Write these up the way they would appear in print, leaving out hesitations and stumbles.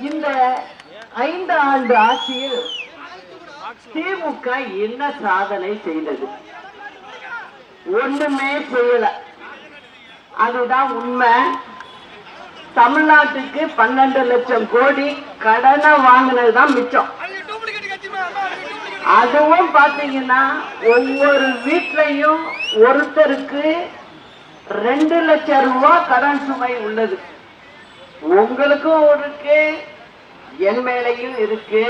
இந்த 5 ஆண்டு ஆட்சியில் திமுக என்ன சாதனை செய்தது? ஒண்ணுமே செய்யல. அதுதான் உண்மை. தமிழ்நாட்டுக்கு 12 லட்சம் கோடி கடனை வாங்கினதுதான் மிச்சம். அதுவும் பாத்தீங்கன்னா ஒவ்வொரு வீட்லயும் ஒருத்தருக்கு 2 லட்சம் ரூபாய் கடன் சுமை உள்ளது. உங்களுக்கும் இருக்கு, என் மேலையும் இருக்கு,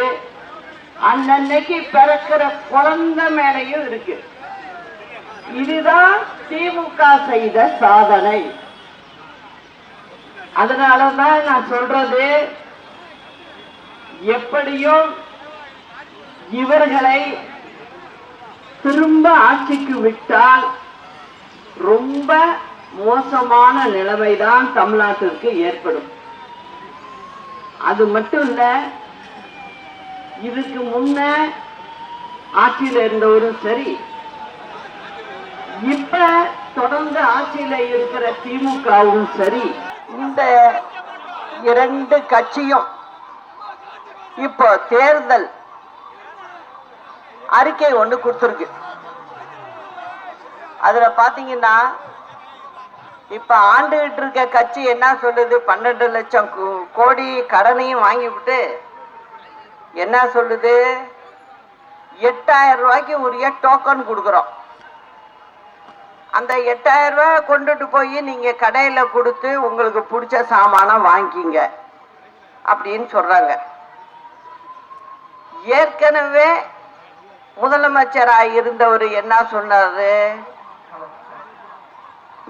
அன்னைக்கு பிறக்கிற குழந்தை மேலையும் இருக்கு. இதுதான் திமுக செய்த சாதனை. அதனாலதான் நான் சொல்றது, எப்படியும் இவர்களை திரும்ப ஆட்சிக்கு விட்டால் ரொம்ப மோசமான நிலைமைதான் தமிழ்நாட்டிற்கு ஏற்படும். அது மட்டும் இல்ல, இதுக்கு முன்ன ஆட்சியில் இருந்தவரும் சரி, இப்ப தொடர்ந்து ஆட்சியில இருக்கிற திமுகவும் சரி, இந்த 2 கட்சியும் இப்போ தேர்தல் அறிக்கை ஒண்ணு கொடுத்திருக்கு. அதுல பாத்தீங்கன்னா இப்ப ஆண்டுகிட்டு இருக்க கட்சி என்ன சொல்லுது? 12 லட்சம் கோடி கடனையும் வாங்கிவிட்டு என்ன சொல்லுது? 8000 ரூபாய்க்கு உரிய டோக்கன் கொடுக்கிறோம். அந்த 8000 ரூபாய் கொண்டுட்டு போய் நீங்க கடையில கொடுத்து உங்களுக்கு பிடிச்ச சாமான வாங்கிங்க அப்படின்னு சொல்றாங்க. ஏற்கனவே முதலமைச்சராக இருந்தவர் என்ன சொன்னாரு?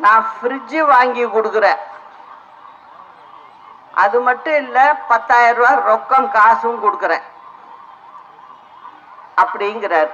நான் ஃப்ரிட்ஜ் வாங்கி கொடுக்கிறேன், அது மட்டும் இல்ல 10,000 ரூபாய் ரொக்கம் காசும் கொடுக்கிறேன் அப்படிங்கிறார்.